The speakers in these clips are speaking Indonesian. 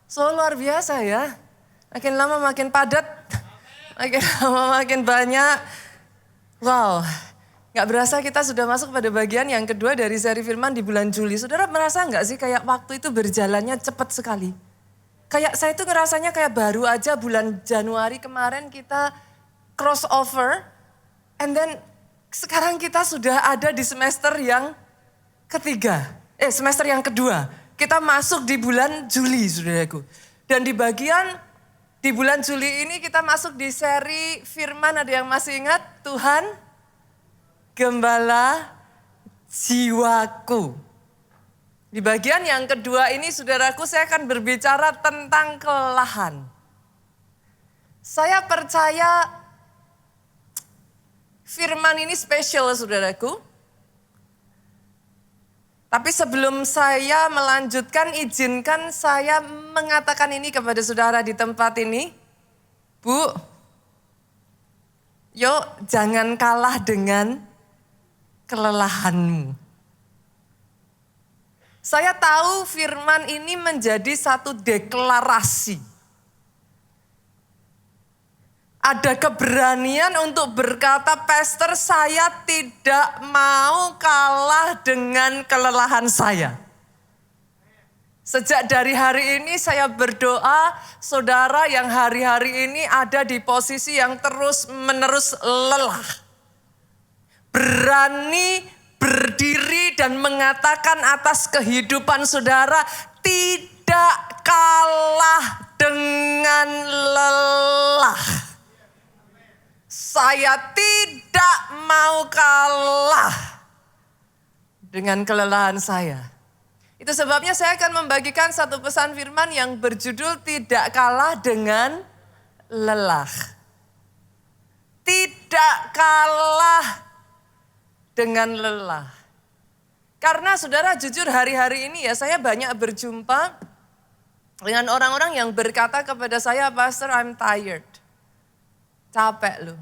So luar biasa ya. Makin lama makin padat, makin lama makin banyak. Wow, gak berasa kita sudah masuk pada bagian yang kedua dari seri firman di bulan Juli. Saudara merasa gak sih kayak waktu itu berjalannya cepat sekali? Kayak saya itu ngerasanya kayak baru aja bulan Januari kemarin kita crossover. And then sekarang kita sudah ada di semester yang ketiga. Semester yang kedua. Kita masuk di bulan Juli, saudaraku. Dan di bulan Juli ini kita masuk di seri firman, ada yang masih ingat? Tuhan, Gembala jiwaku. Di bagian yang kedua ini, saudaraku, saya akan berbicara tentang kelelahan. Saya percaya firman ini spesial, saudaraku. Tapi sebelum saya melanjutkan, izinkan saya mengatakan ini kepada saudara di tempat ini. Bu, yuk jangan kalah dengan kelelahanmu. Saya tahu firman ini menjadi satu deklarasi. Ada keberanian untuk berkata, Pastor, saya tidak mau kalah dengan kelelahan saya. Sejak dari hari ini saya berdoa, saudara yang hari-hari ini ada di posisi yang terus-menerus lelah. Berani berdiri dan mengatakan atas kehidupan saudara, tidak kalah dengan lelah. Saya tidak mau kalah dengan kelelahan saya. Itu sebabnya saya akan membagikan satu pesan firman yang berjudul tidak kalah dengan lelah. Tidak kalah dengan lelah. Karena saudara jujur hari-hari ini ya saya banyak berjumpa dengan orang-orang yang berkata kepada saya, Pastor, I'm tired. Capek loh.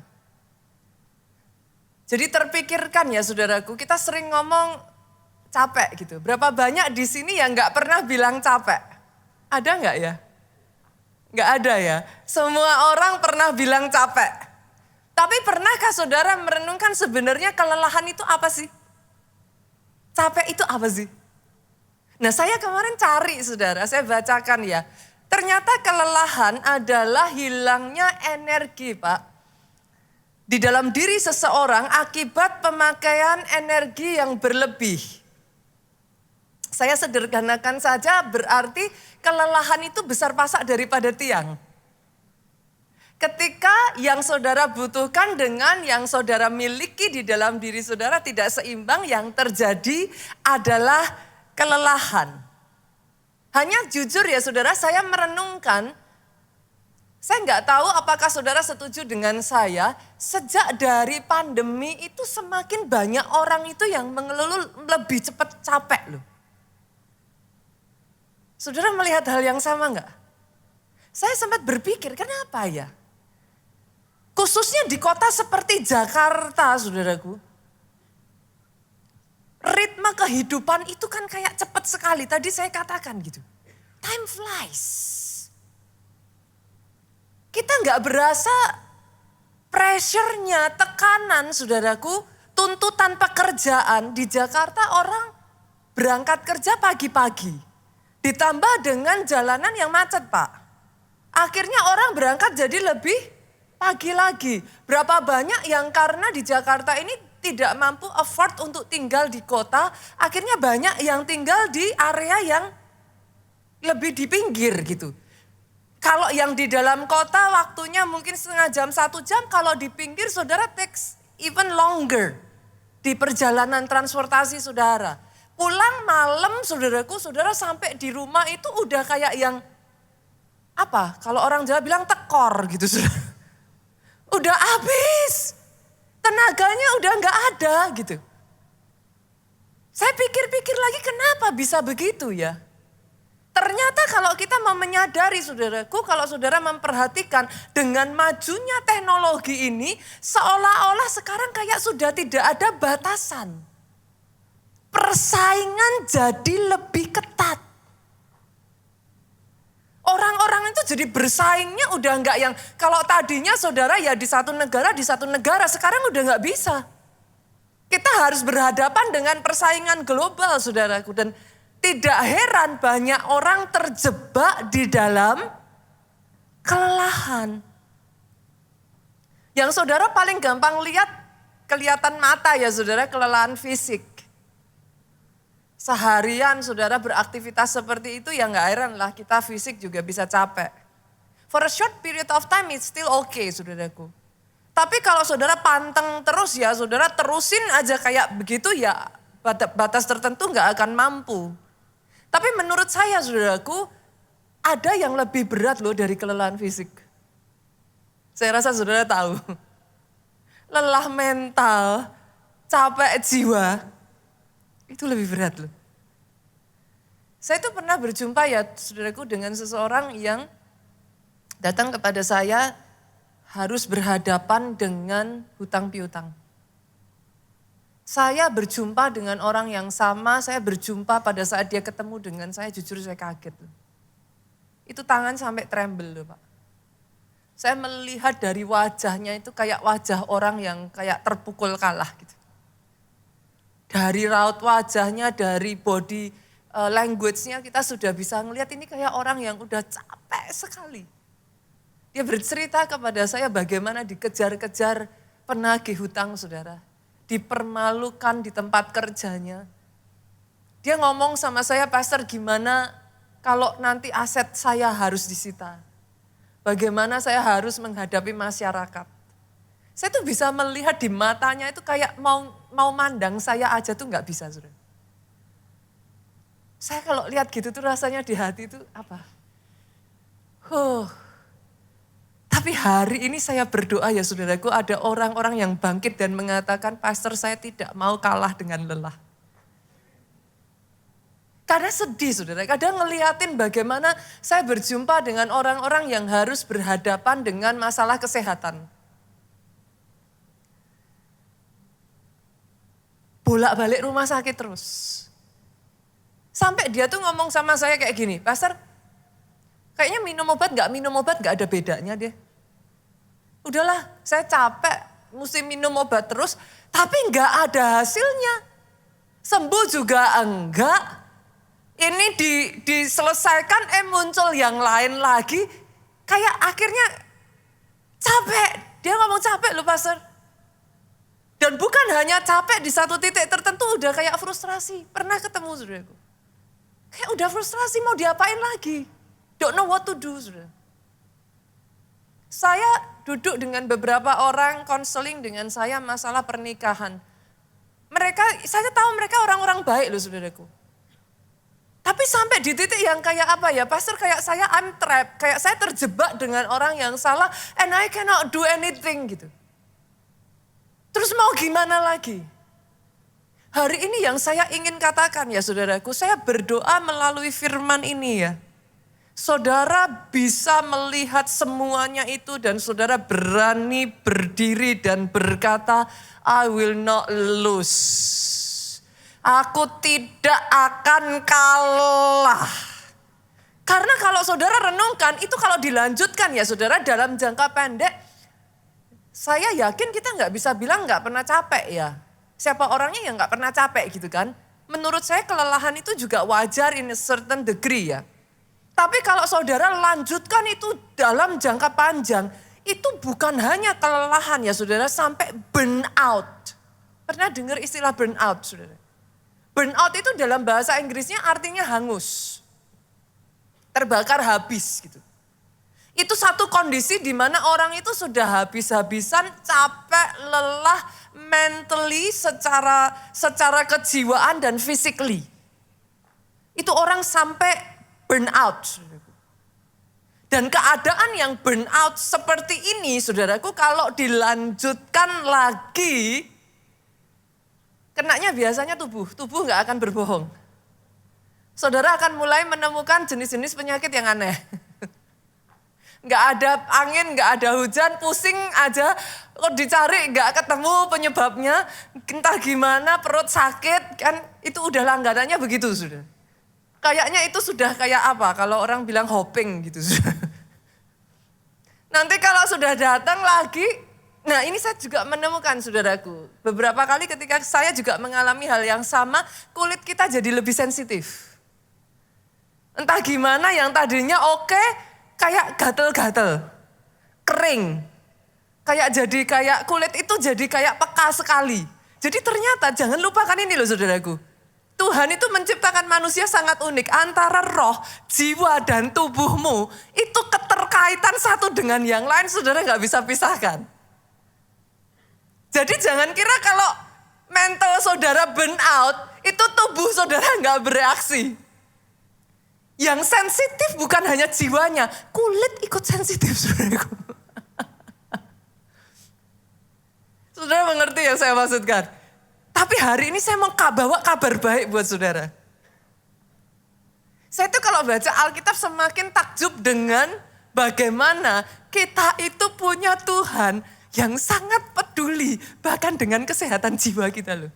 Jadi terpikirkan ya saudaraku, kita sering ngomong capek gitu. Berapa banyak di sini yang gak pernah bilang capek? Ada gak ya? Gak ada ya? Semua orang pernah bilang capek. Tapi pernahkah saudara merenungkan sebenarnya kelelahan itu apa sih? Capek itu apa sih? Nah saya kemarin cari saudara, saya bacakan ya. Ternyata kelelahan adalah hilangnya energi, Pak. Di dalam diri seseorang akibat pemakaian energi yang berlebih. Saya sederhanakan saja, berarti kelelahan itu besar pasak daripada tiang. Ketika yang saudara butuhkan dengan yang saudara miliki di dalam diri saudara tidak seimbang, yang terjadi adalah kelelahan. Hanya jujur ya saudara, saya merenungkan, saya nggak tahu apakah saudara setuju dengan saya, sejak dari pandemi itu semakin banyak orang itu yang mengeluh lebih cepat capek loh. Saudara melihat hal yang sama nggak? Saya sempat berpikir kenapa ya? Khususnya di kota seperti Jakarta saudaraku. Ritme kehidupan itu kan kayak cepat sekali. Tadi saya katakan gitu. Time flies. Kita nggak berasa pressure-nya, tekanan saudaraku, tuntutan pekerjaan di Jakarta orang berangkat kerja pagi-pagi. Ditambah dengan jalanan yang macet Pak. Akhirnya orang berangkat jadi lebih pagi lagi. Berapa banyak yang karena di Jakarta ini tidak mampu afford untuk tinggal di kota. Akhirnya banyak yang tinggal di area yang lebih di pinggir gitu. Kalau yang di dalam kota waktunya mungkin setengah jam, 1 jam. Kalau di pinggir saudara takes even longer. Di perjalanan transportasi saudara. Pulang malam saudaraku, saudara sampai di rumah itu udah kayak yang apa? Kalau orang Jawa bilang tekor gitu saudara. Udah habis. Tenaganya udah gak ada gitu. Saya pikir-pikir lagi kenapa bisa begitu ya? Ternyata kalau kita mau menyadari saudaraku, kalau saudara memperhatikan dengan majunya teknologi ini, seolah-olah sekarang kayak sudah tidak ada batasan. Persaingan jadi lebih ketat. Orang jadi bersaingnya udah enggak yang, kalau tadinya saudara ya di satu negara, sekarang udah enggak bisa. Kita harus berhadapan dengan persaingan global saudaraku. Dan tidak heran banyak orang terjebak di dalam kelelahan. Yang saudara paling gampang lihat, kelihatan mata ya saudara, kelelahan fisik. Seharian saudara beraktivitas seperti itu ya nggak heran lah kita fisik juga bisa capek. For a short period of time it's still okay saudaraku. Tapi kalau saudara panteng terus ya saudara terusin aja kayak begitu ya batas tertentu nggak akan mampu. Tapi menurut saya saudaraku ada yang lebih berat loh dari kelelahan fisik. Saya rasa saudara tahu. Lelah mental, capek jiwa, itu lebih berat loh. Saya tuh pernah berjumpa ya saudaraku dengan seseorang yang datang kepada saya harus berhadapan dengan hutang piutang. Saya berjumpa dengan orang yang sama, saya berjumpa pada saat dia ketemu dengan saya, jujur saya kaget loh. Itu tangan sampai tremble loh Pak. Saya melihat dari wajahnya itu kayak wajah orang yang kayak terpukul kalah gitu. Dari raut wajahnya, dari body language-nya kita sudah bisa ngelihat ini kayak orang yang udah capek sekali. Dia bercerita kepada saya bagaimana dikejar-kejar penagih hutang saudara. Dipermalukan di tempat kerjanya. Dia ngomong sama saya, Pastor gimana kalau nanti aset saya harus disita. Bagaimana saya harus menghadapi masyarakat. Saya tuh bisa melihat di matanya itu kayak mau mandang saya aja tuh gak bisa saudara. Saya kalau lihat gitu tuh rasanya di hati itu apa? Tapi hari ini saya berdoa ya saudaraku ada orang-orang yang bangkit dan mengatakan Pastor saya tidak mau kalah dengan lelah. Karena sedih saudara, kadang ngeliatin bagaimana saya berjumpa dengan orang-orang yang harus berhadapan dengan masalah kesehatan. Bolak-balik rumah sakit terus. Sampai dia tuh ngomong sama saya kayak gini, Pastor kayaknya minum obat gak ada bedanya deh. Udahlah saya capek mesti minum obat terus, tapi gak ada hasilnya. Sembuh juga enggak. Ini diselesaikan muncul yang lain lagi. Kayak akhirnya capek. Dia ngomong capek loh Pastor. Dan bukan hanya capek di satu titik tertentu udah kayak frustrasi. Pernah ketemu saudaraku. Kayak udah frustrasi mau diapain lagi. Don't know what to do saudara. Saya duduk dengan beberapa orang konseling dengan saya masalah pernikahan. Saya tahu mereka orang-orang baik loh saudaraku. Tapi sampai di titik yang kayak apa ya, Pastor kayak saya I'm trapped, kayak saya terjebak dengan orang yang salah and I cannot do anything gitu. Terus mau gimana lagi? Hari ini yang saya ingin katakan ya saudaraku, saya berdoa melalui firman ini ya. Saudara bisa melihat semuanya itu dan saudara berani berdiri dan berkata, I will not lose. Aku tidak akan kalah. Karena kalau saudara renungkan, itu kalau dilanjutkan ya saudara dalam jangka pendek, saya yakin kita nggak bisa bilang nggak pernah capek ya. Siapa orangnya yang nggak pernah capek gitu kan. Menurut saya kelelahan itu juga wajar in a certain degree ya. Tapi kalau saudara lanjutkan itu dalam jangka panjang, itu bukan hanya kelelahan ya saudara, sampai burnout. Pernah dengar istilah burnout saudara? Burnout itu dalam bahasa Inggrisnya artinya hangus. Terbakar habis gitu. Itu satu kondisi di mana orang itu sudah habis-habisan, capek, lelah, mentally, secara kejiwaan dan physically. Itu orang sampai burnout. Dan keadaan yang burnout seperti ini, saudaraku, kalau dilanjutkan lagi, kenanya biasanya tubuh gak akan berbohong. Saudara akan mulai menemukan jenis-jenis penyakit yang aneh. Gak ada angin, gak ada hujan, pusing aja. Kok dicari gak ketemu penyebabnya. Entah gimana perut sakit, kan itu udah langganannya begitu sudah. Kayaknya itu sudah kayak apa, kalau orang bilang hopping gitu. Nanti kalau sudah datang lagi, nah ini saya juga menemukan saudaraku. Beberapa kali ketika saya juga mengalami hal yang sama, kulit kita jadi lebih sensitif. Entah gimana yang tadinya oke, kayak gatel-gatel, kering. Kayak kulit itu jadi kayak peka sekali. Jadi ternyata jangan lupakan ini loh saudaraku. Tuhan itu menciptakan manusia sangat unik. Antara roh, jiwa, dan tubuhmu itu keterkaitan satu dengan yang lain, saudara gak bisa pisahkan. Jadi jangan kira kalau mental saudara burn out, itu tubuh saudara gak bereaksi. Yang sensitif bukan hanya jiwanya, kulit ikut sensitif saudaraku. Saudara mengerti yang saya maksudkan? Tapi hari ini saya mau bawa kabar baik buat saudara. Saya tuh kalau baca Alkitab semakin takjub dengan bagaimana kita itu punya Tuhan yang sangat peduli bahkan dengan kesehatan jiwa kita loh.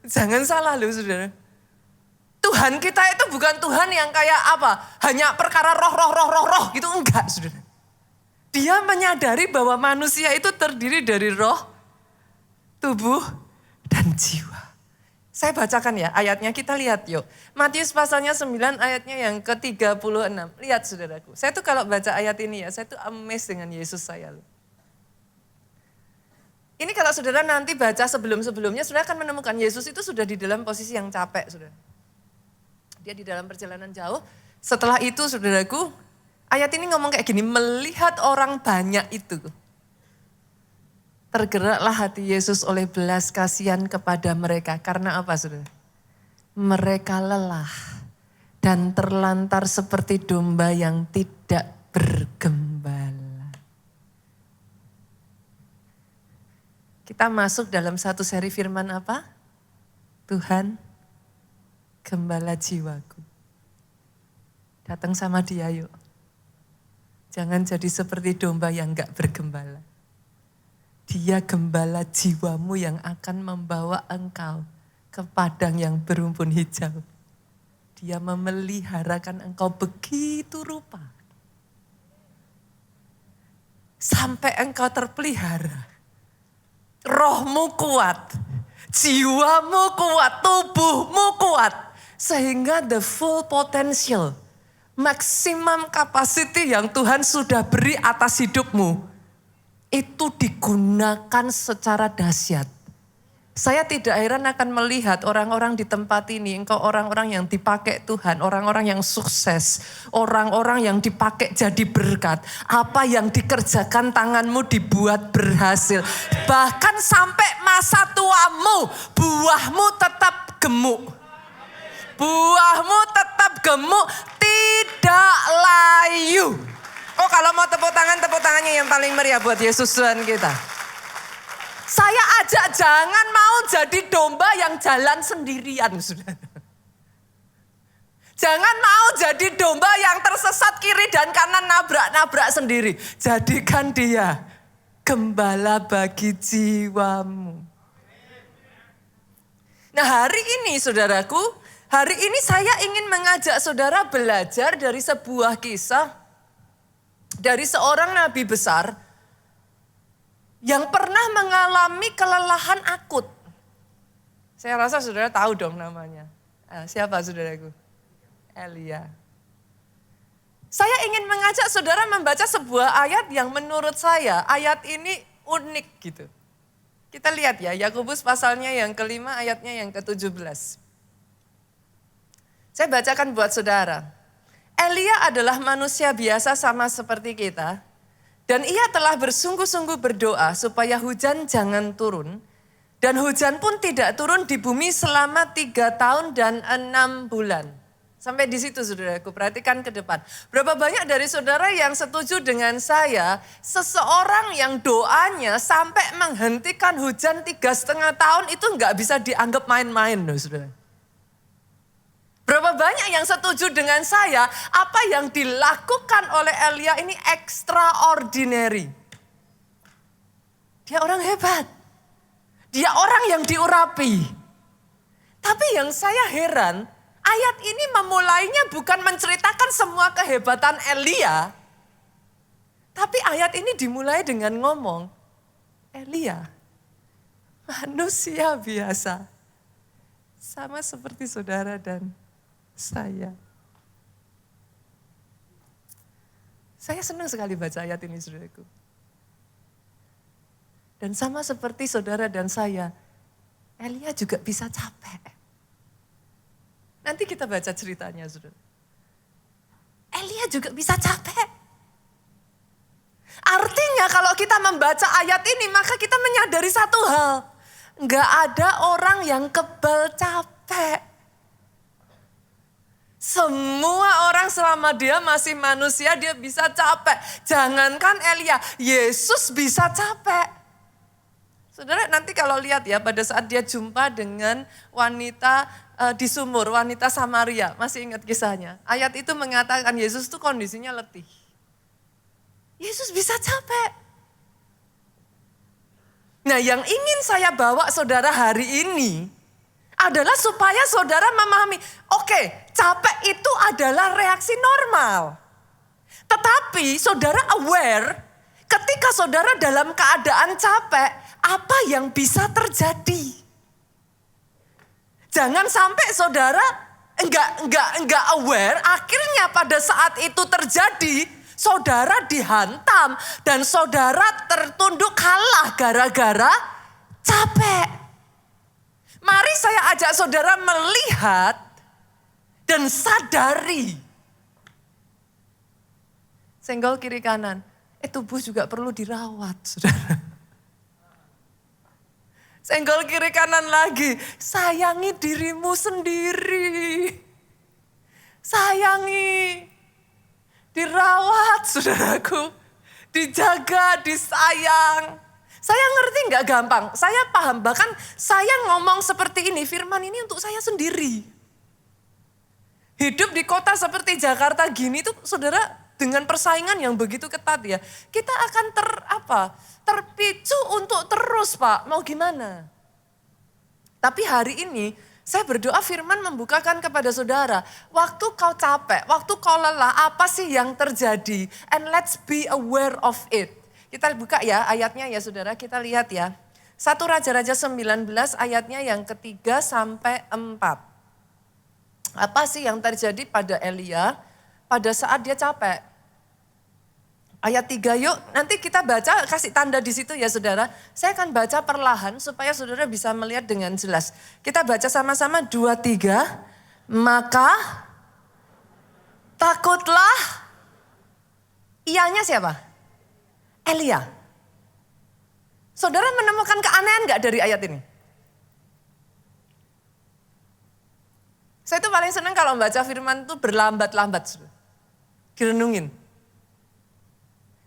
Jangan salah loh saudara. Tuhan kita itu bukan Tuhan yang kayak apa? Hanya perkara roh gitu, enggak saudara. Dia menyadari bahwa manusia itu terdiri dari roh, tubuh, dan jiwa. Saya bacakan ya ayatnya, kita lihat yuk. Matius pasalnya 9 ayatnya yang ke-36. Lihat saudaraku, saya tuh kalau baca ayat ini ya, saya tuh amazed dengan Yesus saya loh. Ini kalau saudara nanti baca sebelum-sebelumnya, saudara akan menemukan Yesus itu sudah di dalam posisi yang capek saudara. Dia di dalam perjalanan jauh. Setelah itu saudaraku, ayat ini ngomong kayak gini, melihat orang banyak itu. Tergeraklah hati Yesus oleh belas kasihan kepada mereka. Karena apa saudara? Mereka lelah dan terlantar seperti domba yang tidak bergembala. Kita masuk dalam satu seri firman apa? Tuhan, gembala jiwaku. Datang sama dia yuk. Jangan jadi seperti domba yang gak bergembala. Dia gembala jiwamu yang akan membawa engkau ke padang yang berumpun hijau. Dia memeliharakan engkau begitu rupa. Sampai engkau terpelihara. Rohmu kuat, jiwamu kuat, tubuhmu kuat. Sehingga the full potential, maksimum capacity yang Tuhan sudah beri atas hidupmu, itu digunakan secara dahsyat. Saya tidak heran akan melihat orang-orang di tempat ini, engkau orang-orang yang dipakai Tuhan, orang-orang yang sukses, orang-orang yang dipakai jadi berkat. Apa yang dikerjakan tanganmu dibuat berhasil. Bahkan sampai masa tuamu, buahmu tetap gemuk. Buahmu tetap gemuk, tidak layu. Oh kalau mau tepuk tangannya yang paling meriah buat Yesus Tuhan kita. Saya ajak jangan mau jadi domba yang jalan sendirian, saudara. Jangan mau jadi domba yang tersesat kiri dan kanan nabrak-nabrak sendiri. Jadikan dia gembala bagi jiwamu. Nah hari ini saudaraku, hari ini saya ingin mengajak saudara belajar dari sebuah kisah dari seorang nabi besar yang pernah mengalami kelelahan akut. Saya rasa saudara tahu dong namanya. Siapa saudaraku? Elia. Saya ingin mengajak saudara membaca sebuah ayat yang menurut saya ayat ini unik gitu. Kita lihat ya, Yakobus pasalnya yang kelima ayatnya yang ke-17. Saya bacakan buat saudara. Elia adalah manusia biasa sama seperti kita. Dan ia telah bersungguh-sungguh berdoa supaya hujan jangan turun. Dan hujan pun tidak turun di bumi selama 3 tahun dan 6 bulan. Sampai di situ saudaraku, perhatikan ke depan. Berapa banyak dari saudara yang setuju dengan saya, seseorang yang doanya sampai menghentikan hujan 3,5 tahun itu gak bisa dianggap main-main loh saudara. Berapa banyak yang setuju dengan saya, apa yang dilakukan oleh Elia ini extraordinary. Dia orang hebat. Dia orang yang diurapi. Tapi yang saya heran, ayat ini memulainya bukan menceritakan semua kehebatan Elia. Tapi ayat ini dimulai dengan ngomong, Elia, manusia biasa, sama seperti saudara dan saya. Saya senang sekali baca ayat ini, saudaraku. Dan sama seperti saudara dan saya, Elia juga bisa capek. Nanti kita baca ceritanya, saudara. Elia juga bisa capek. Artinya kalau kita membaca ayat ini, maka kita menyadari satu hal. Enggak ada orang yang kebal capek. Semua orang selama dia masih manusia, dia bisa capek. Jangankan Elia, Yesus bisa capek. Saudara nanti kalau lihat ya pada saat dia jumpa dengan wanita di sumur, wanita Samaria. Masih ingat kisahnya? Ayat itu mengatakan Yesus itu kondisinya letih. Yesus bisa capek. Nah yang ingin saya bawa saudara hari ini adalah supaya saudara memahami, oke, capek itu adalah reaksi normal. Tetapi saudara aware ketika saudara dalam keadaan capek, apa yang bisa terjadi? Jangan sampai saudara enggak aware, akhirnya pada saat itu terjadi, saudara dihantam dan saudara tertunduk kalah gara-gara capek. Mari saya ajak saudara melihat dan sadari. Senggol kiri kanan, tubuh juga perlu dirawat, saudara. Senggol kiri kanan lagi, sayangi dirimu sendiri. Sayangi, dirawat saudaraku, dijaga, disayang. Saya ngerti gak gampang, saya paham, bahkan saya ngomong seperti ini, firman ini untuk saya sendiri. Hidup di kota seperti Jakarta gini tuh saudara, dengan persaingan yang begitu ketat ya, kita akan terpicu untuk terus Pak, mau gimana? Tapi hari ini saya berdoa firman membukakan kepada saudara, waktu kau capek, waktu kau lelah, apa sih yang terjadi? And let's be aware of it. Kita buka ya ayatnya ya saudara, kita lihat ya. 1 Raja-Raja 19 ayatnya yang ketiga sampai 4. Apa sih yang terjadi pada Elia pada saat dia capek? Ayat 3 yuk, nanti kita baca, kasih tanda di situ ya saudara. Saya akan baca perlahan supaya saudara bisa melihat dengan jelas. Kita baca sama-sama 2, 3. Maka takutlah, ianya siapa? Elia. Saudara menemukan keanehan gak dari ayat ini? Saya tuh paling senang kalau membaca firman itu berlambat-lambat. Direnungin.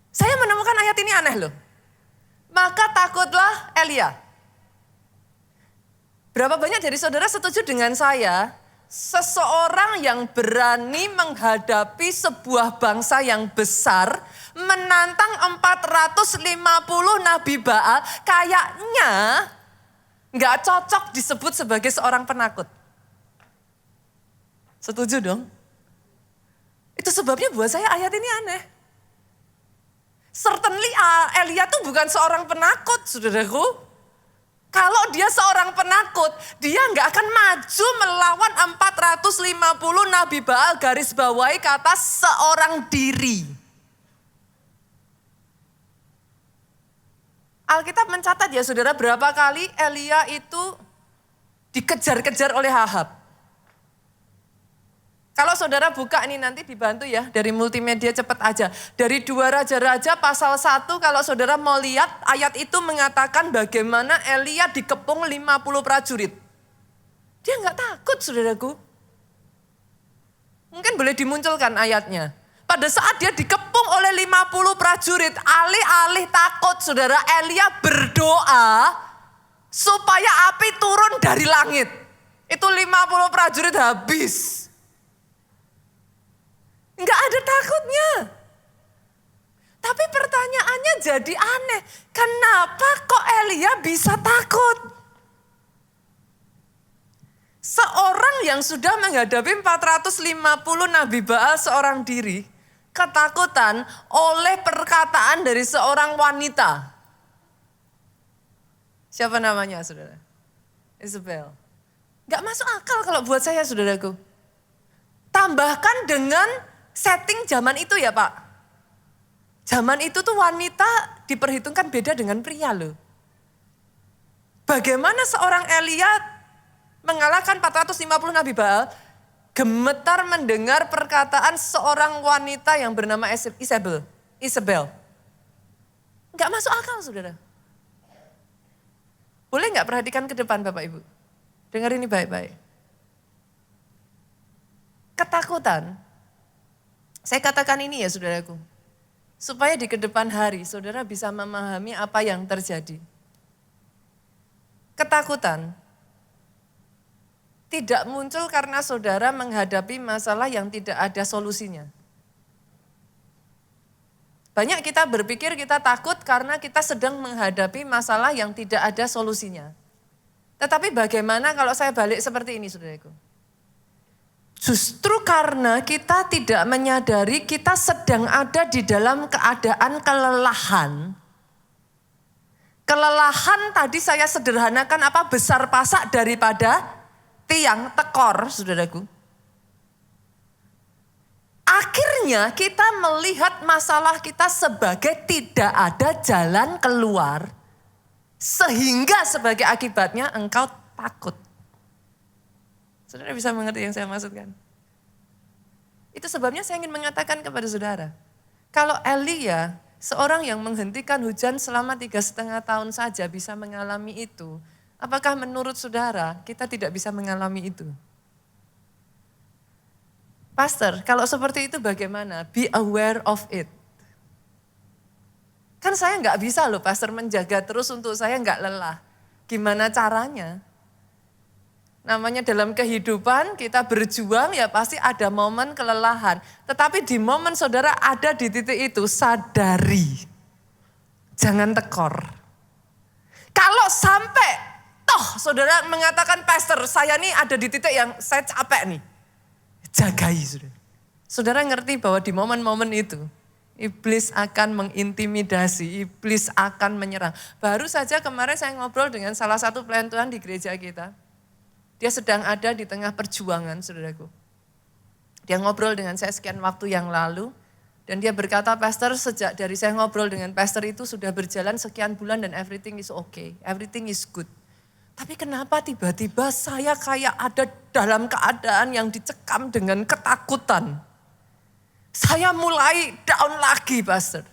Saya menemukan ayat ini aneh loh. Maka takutlah Elia. Berapa banyak dari saudara setuju dengan saya? Seseorang yang berani menghadapi sebuah bangsa yang besar, menantang 450 Nabi Baal, kayaknya gak cocok disebut sebagai seorang penakut. Setuju dong? Itu sebabnya buat saya ayat ini aneh. Certainly Elia tuh bukan seorang penakut, saudaraku. Kalau dia seorang penakut, dia nggak akan maju melawan 450 Nabi Baal, garis bawahi kata seorang diri. Alkitab mencatat ya saudara, berapa kali Elia itu dikejar-kejar oleh Ahab. Kalau saudara buka ini nanti dibantu ya dari multimedia cepat aja. Dari 2 Raja-Raja pasal 1 kalau saudara mau lihat ayat itu mengatakan bagaimana Elia dikepung 50 prajurit. Dia nggak takut saudaraku. Mungkin boleh dimunculkan ayatnya. Pada saat dia dikepung oleh 50 prajurit, alih-alih takut saudara, Elia berdoa supaya api turun dari langit. Itu 50 prajurit habis. Enggak ada takutnya. Tapi pertanyaannya jadi aneh. Kenapa kok Elia bisa takut? Seorang yang sudah menghadapi 450 Nabi Baal seorang diri. Ketakutan oleh perkataan dari seorang wanita. Siapa namanya, saudara? Isabel. Gak masuk akal kalau buat saya, saudaraku. Tambahkan dengan setting zaman itu ya Pak. Zaman itu tuh wanita diperhitungkan beda dengan pria loh. Bagaimana seorang Elia mengalahkan 450 Nabi Baal, gemetar mendengar perkataan seorang wanita yang bernama Isabel. Enggak masuk akal, saudara. Boleh enggak perhatikan ke depan Bapak Ibu? Dengar ini baik-baik. Ketakutan, saya katakan ini ya saudaraku, supaya di kedepan hari saudara bisa memahami apa yang terjadi. Ketakutan tidak muncul karena saudara menghadapi masalah yang tidak ada solusinya. Banyak kita berpikir kita takut karena kita sedang menghadapi masalah yang tidak ada solusinya. Tetapi bagaimana kalau saya balik seperti ini saudaraku? Justru karena kita tidak menyadari kita sedang ada di dalam keadaan kelelahan. Kelelahan tadi saya sederhanakan apa besar pasak daripada tiang tekor, saudaraku. Akhirnya kita melihat masalah kita sebagai tidak ada jalan keluar. Sehingga sebagai akibatnya engkau takut. Saudara bisa mengerti yang saya maksudkan? Itu sebabnya saya ingin mengatakan kepada saudara. Kalau Elia, seorang yang menghentikan hujan selama 3,5 tahun saja bisa mengalami itu. Apakah menurut saudara kita tidak bisa mengalami itu? Pastor, kalau seperti itu bagaimana? Be aware of it. Kan saya nggak bisa loh pastor menjaga terus untuk saya nggak lelah. Gimana caranya? Namanya dalam kehidupan kita berjuang ya pasti ada momen kelelahan. Tetapi di momen saudara ada di titik itu sadari. Jangan tekor. Kalau sampai toh saudara mengatakan pastor saya nih ada di titik yang saya capek nih. Jagai saudara. Saudara ngerti bahwa di momen-momen itu iblis akan mengintimidasi, iblis akan menyerang. Baru saja kemarin saya ngobrol dengan salah satu pelayan Tuhan di gereja kita. Dia sedang ada di tengah perjuangan, saudaraku. Dia ngobrol dengan saya sekian waktu yang lalu. Dan dia berkata, pastor sejak dari saya ngobrol dengan pastor itu sudah berjalan sekian bulan dan everything is okay. Everything is good. Tapi kenapa tiba-tiba saya kayak ada dalam keadaan yang dicekam dengan ketakutan. Saya mulai down lagi, pastor.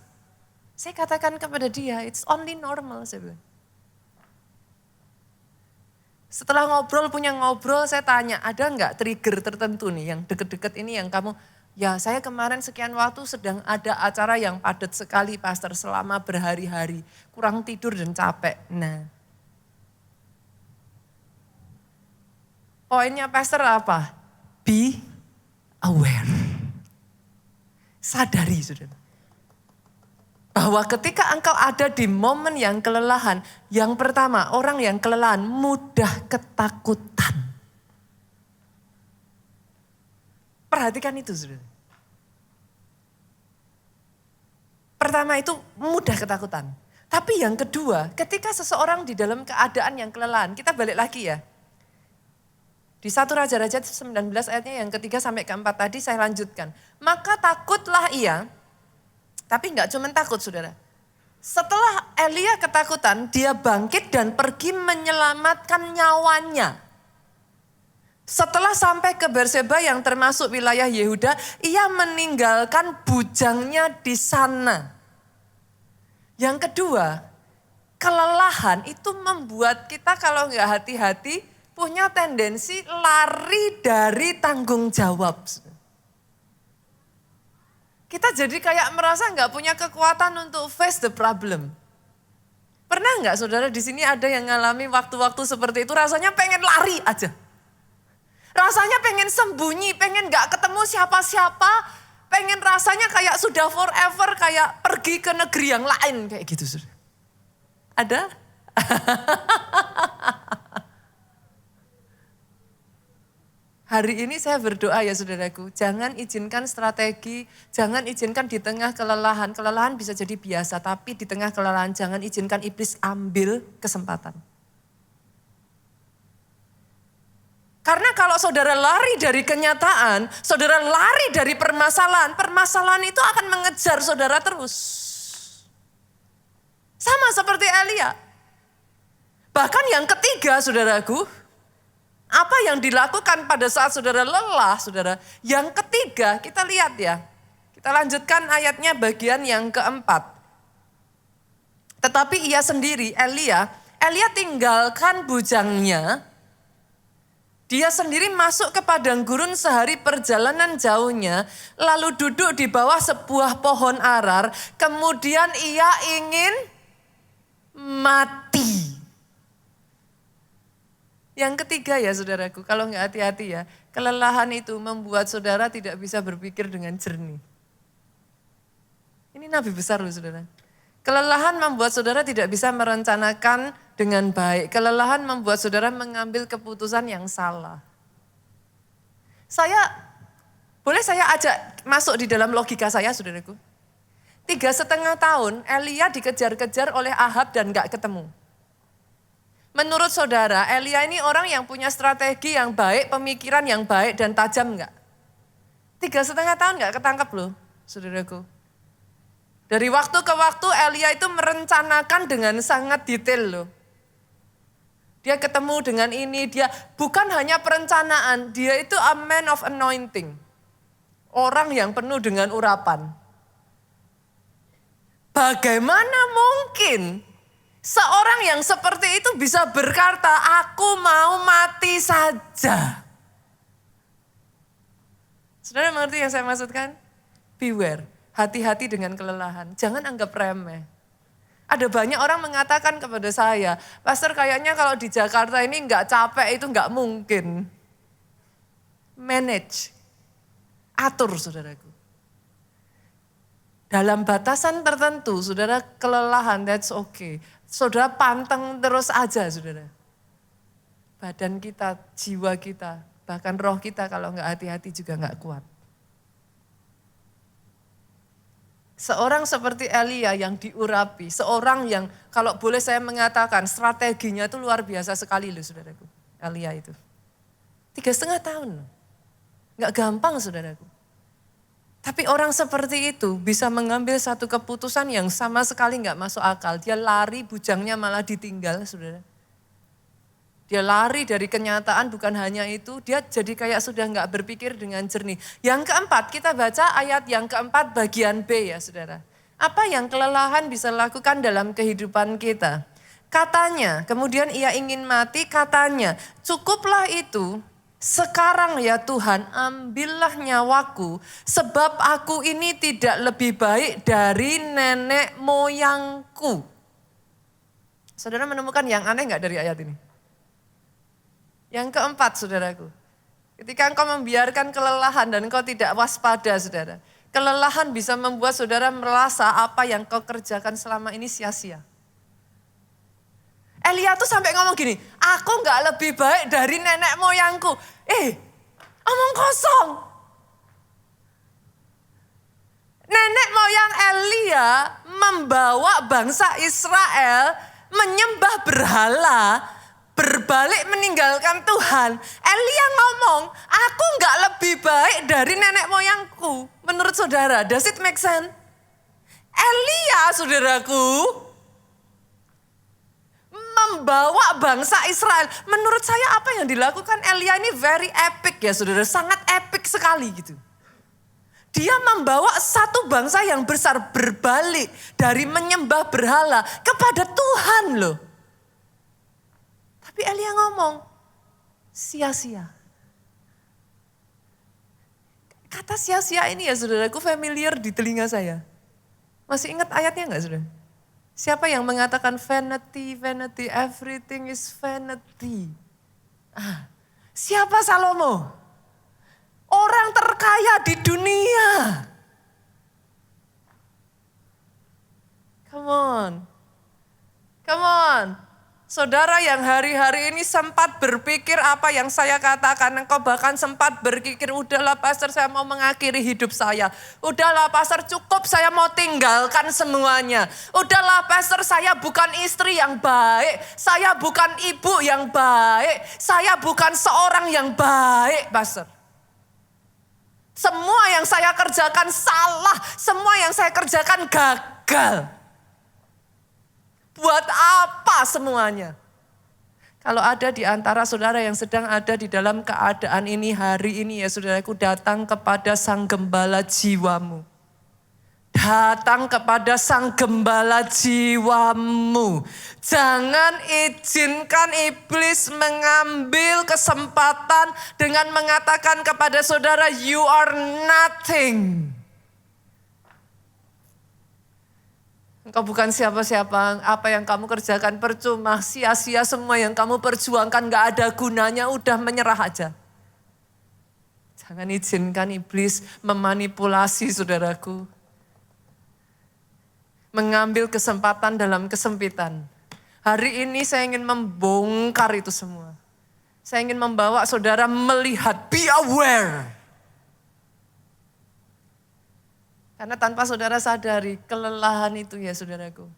Saya katakan kepada dia, it's only normal, saya bilang. Setelah punya ngobrol, saya tanya, ada enggak trigger tertentu nih yang deket-deket ini yang kamu, ya saya kemarin sekian waktu sedang ada acara yang padat sekali pastor selama berhari-hari, kurang tidur dan capek. Nah, poinnya pastor apa? Be aware. Sadari saudara. Bahwa ketika engkau ada di momen yang kelelahan, yang pertama orang yang kelelahan mudah ketakutan. Perhatikan itu saudara. Pertama itu mudah ketakutan. Tapi yang kedua ketika seseorang di dalam keadaan yang kelelahan, kita balik lagi ya. Di 1 Raja-Raja 19 ayatnya yang ketiga sampai keempat tadi saya lanjutkan. Maka takutlah ia. Tapi enggak cuma takut saudara. Setelah Elia ketakutan, dia bangkit dan pergi menyelamatkan nyawanya. Setelah sampai ke Berseba yang termasuk wilayah Yehuda, ia meninggalkan bujangnya di sana. Yang kedua, kelelahan itu membuat kita kalau enggak hati-hati punya tendensi lari dari tanggung jawab. Kita jadi kayak merasa nggak punya kekuatan untuk face the problem. Pernah nggak saudara di sini ada yang ngalami waktu-waktu seperti itu rasanya pengen lari aja. Rasanya pengen sembunyi, pengen nggak ketemu siapa-siapa. Pengen rasanya kayak sudah forever kayak pergi ke negeri yang lain kayak gitu. Saudara. Ada? Hari ini saya berdoa ya saudaraku, jangan izinkan strategi, jangan izinkan di tengah kelelahan. Kelelahan bisa jadi biasa, tapi di tengah kelelahan jangan izinkan iblis ambil kesempatan. Karena kalau saudara lari dari kenyataan, saudara lari dari permasalahan, permasalahan itu akan mengejar saudara terus. Sama seperti Elia. Bahkan yang ketiga saudaraku, apa yang dilakukan pada saat saudara lelah, saudara? Yang ketiga, kita lihat ya. Kita lanjutkan ayatnya bagian yang keempat. Tetapi ia sendiri, Elia tinggalkan bujangnya. Dia sendiri masuk ke padang gurun sehari perjalanan jauhnya. Lalu duduk di bawah sebuah pohon arar. Kemudian ia ingin mati. Yang ketiga ya saudaraku, kalau nggak hati-hati ya, kelelahan itu membuat saudara tidak bisa berpikir dengan jernih. Ini nabi besar loh saudara. Kelelahan membuat saudara tidak bisa merencanakan dengan baik. Kelelahan membuat saudara mengambil keputusan yang salah. Boleh saya ajak masuk di dalam logika saya saudaraku. 3,5 tahun Elia dikejar-kejar oleh Ahab dan gak ketemu. Menurut saudara, Elia ini orang yang punya strategi yang baik, pemikiran yang baik dan tajam enggak? 3,5 tahun enggak ketangkep loh, saudaraku. Dari waktu ke waktu Elia itu merencanakan dengan sangat detail loh. Dia ketemu dengan ini, dia bukan hanya perencanaan, dia itu a man of anointing. Orang yang penuh dengan urapan. Bagaimana mungkin seorang yang seperti itu bisa berkata, aku mau mati saja. Saudara mengerti yang saya maksudkan? Beware, hati-hati dengan kelelahan. Jangan anggap remeh. Ada banyak orang mengatakan kepada saya, Pastor kayaknya kalau di Jakarta ini enggak capek itu enggak mungkin. Manage, atur saudaraku. Dalam batasan tertentu, saudara kelelahan, that's okay. Saudara panteng terus aja saudara. Badan kita, jiwa kita, bahkan roh kita kalau enggak hati-hati juga enggak kuat. Seorang seperti Elia yang diurapi, seorang yang kalau boleh saya mengatakan strateginya itu luar biasa sekali loh saudaraku. Elia itu. 3,5 tahun. Enggak gampang saudaraku. Tapi orang seperti itu bisa mengambil satu keputusan yang sama sekali enggak masuk akal. Dia lari, bujangnya malah ditinggal saudara. Dia lari dari kenyataan, bukan hanya itu, dia jadi kayak sudah enggak berpikir dengan jernih. Yang keempat, kita baca ayat yang keempat bagian B ya saudara. Apa yang kelelahan bisa lakukan dalam kehidupan kita? Katanya, kemudian ia ingin mati, katanya, cukuplah itu. Sekarang ya Tuhan, ambillah nyawaku, sebab aku ini tidak lebih baik dari nenek moyangku. Saudara menemukan yang aneh gak dari ayat ini? Yang keempat saudaraku, ketika engkau membiarkan kelelahan dan engkau tidak waspada saudara. Kelelahan bisa membuat saudara merasa apa yang kau kerjakan selama ini sia-sia. Elia tuh sampai ngomong gini, aku gak lebih baik dari nenek moyangku. Omong kosong. Nenek moyang Elia membawa bangsa Israel menyembah berhala, berbalik meninggalkan Tuhan. Elia ngomong, aku gak lebih baik dari nenek moyangku. Menurut saudara, does it make sense? Elia saudaraku, membawa bangsa Israel. Menurut saya apa yang dilakukan Elia ini very epic ya saudara. Sangat epic sekali gitu. Dia membawa satu bangsa yang besar berbalik dari menyembah berhala kepada Tuhan loh. Tapi Elia ngomong, sia-sia. Kata sia-sia ini ya saudaraku familiar di telinga saya. Masih ingat ayatnya enggak saudara? Siapa yang mengatakan vanity, vanity, everything is vanity. Siapa Salomo? Orang terkaya di dunia. Come on. Saudara yang hari-hari ini sempat berpikir apa yang saya katakan. Engkau bahkan sempat berpikir, udahlah pastor saya mau mengakhiri hidup saya. Udahlah pastor cukup saya mau tinggalkan semuanya. Udahlah pastor saya bukan istri yang baik. Saya bukan ibu yang baik. Saya bukan seorang yang baik pastor. Semua yang saya kerjakan salah. Semua yang saya kerjakan gagal. Buat apa semuanya? Kalau ada di antara saudara yang sedang ada di dalam keadaan ini hari ini ya saudaraku, datang kepada Sang Gembala jiwamu. Datang kepada Sang Gembala jiwamu. Jangan izinkan iblis mengambil kesempatan dengan mengatakan kepada saudara, you are nothing. Engkau bukan siapa-siapa, apa yang kamu kerjakan percuma, sia-sia semua yang kamu perjuangkan gak ada gunanya, udah menyerah aja. Jangan izinkan iblis memanipulasi saudaraku. Mengambil kesempatan dalam kesempitan. Hari ini saya ingin membongkar itu semua. Saya ingin membawa saudara melihat, be aware. Karena tanpa saudara sadari, kelelahan itu ya saudaraku.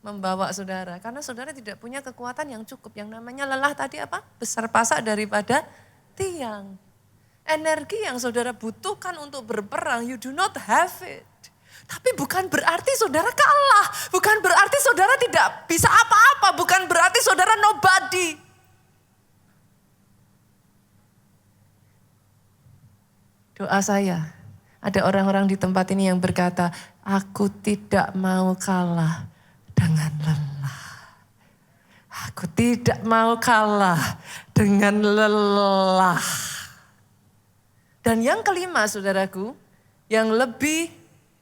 Membawa saudara. Karena saudara tidak punya kekuatan yang cukup. Yang namanya lelah tadi apa? Besar pasak daripada tiang. Energi yang saudara butuhkan untuk berperang, you do not have it. Tapi bukan berarti saudara kalah. Bukan berarti saudara tidak bisa apa-apa. Bukan berarti saudara nobody. Doa saya. Ada orang-orang di tempat ini yang berkata, aku tidak mau kalah dengan lelah. Aku tidak mau kalah dengan lelah. Dan yang kelima saudaraku, yang lebih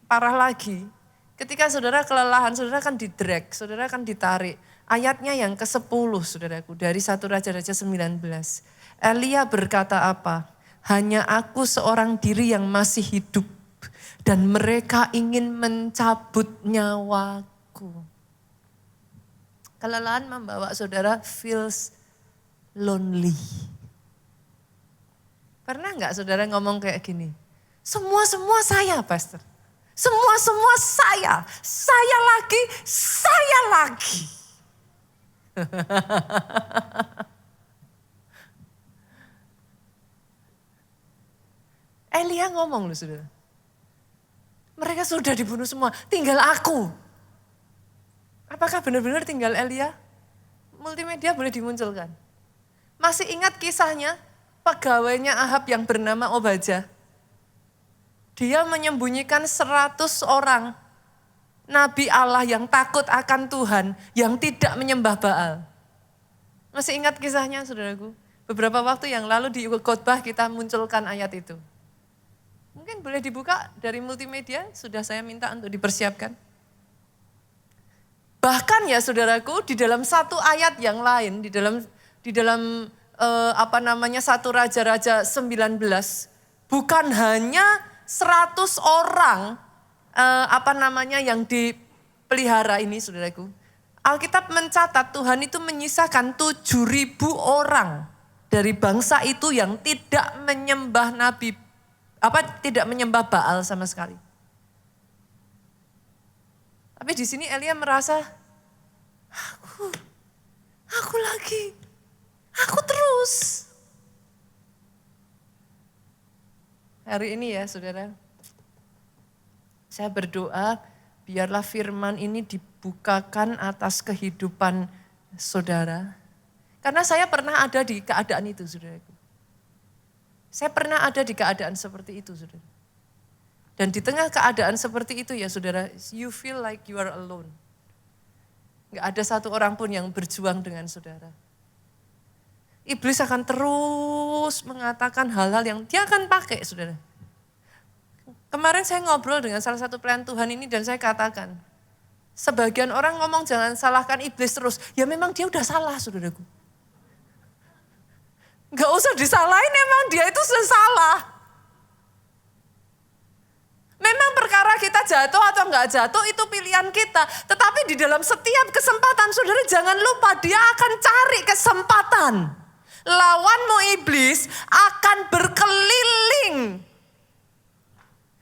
parah lagi, ketika saudara kelelahan, saudara akan didrag, saudara akan ditarik. Ayatnya yang ke-10 saudaraku, dari 1 Raja-Raja 19. Elia berkata apa? Hanya aku seorang diri yang masih hidup dan mereka ingin mencabut nyawaku. Kelelahan membawa saudara feels lonely. Pernah enggak saudara ngomong kayak gini? Semua saya pastor. Semua saya. Saya lagi. Elia ngomong loh saudara. Mereka sudah dibunuh semua, tinggal aku. Apakah benar-benar tinggal Elia? Multimedia boleh dimunculkan. Masih ingat kisahnya pegawainya Ahab yang bernama Obadya? Dia menyembunyikan 100 orang nabi Allah yang takut akan Tuhan, yang tidak menyembah Baal. Masih ingat kisahnya saudaraku? Beberapa waktu yang lalu di khotbah kita munculkan ayat itu. Mungkin boleh dibuka dari multimedia, sudah saya minta untuk dipersiapkan. Bahkan ya saudaraku, di dalam satu ayat yang lain, di dalam 1 Raja-Raja 19, bukan hanya 100 orang yang dipelihara ini saudaraku. Alkitab mencatat Tuhan itu menyisakan 7.000 orang dari bangsa itu yang tidak menyembah tidak menyembah Baal sama sekali. Tapi di sini Elia merasa, aku lagi, aku terus. Hari ini ya saudara, saya berdoa biarlah firman ini dibukakan atas kehidupan saudara. Karena saya pernah ada di keadaan itu saudaraku. Saya pernah ada di keadaan seperti itu, saudara. Dan di tengah keadaan seperti itu ya saudara, you feel like you are alone. Gak ada satu orang pun yang berjuang dengan saudara. Iblis akan terus mengatakan hal-hal yang dia akan pakai, saudara. Kemarin saya ngobrol dengan salah satu pelayan Tuhan ini dan saya katakan, sebagian orang ngomong jangan salahkan iblis terus. Ya memang dia udah salah, saudaraku. Gak usah disalahin, emang dia itu sudah salah. Memang perkara kita jatuh atau enggak jatuh itu pilihan kita. Tetapi di dalam setiap kesempatan saudara jangan lupa dia akan cari kesempatan. Lawanmu iblis akan berkeliling.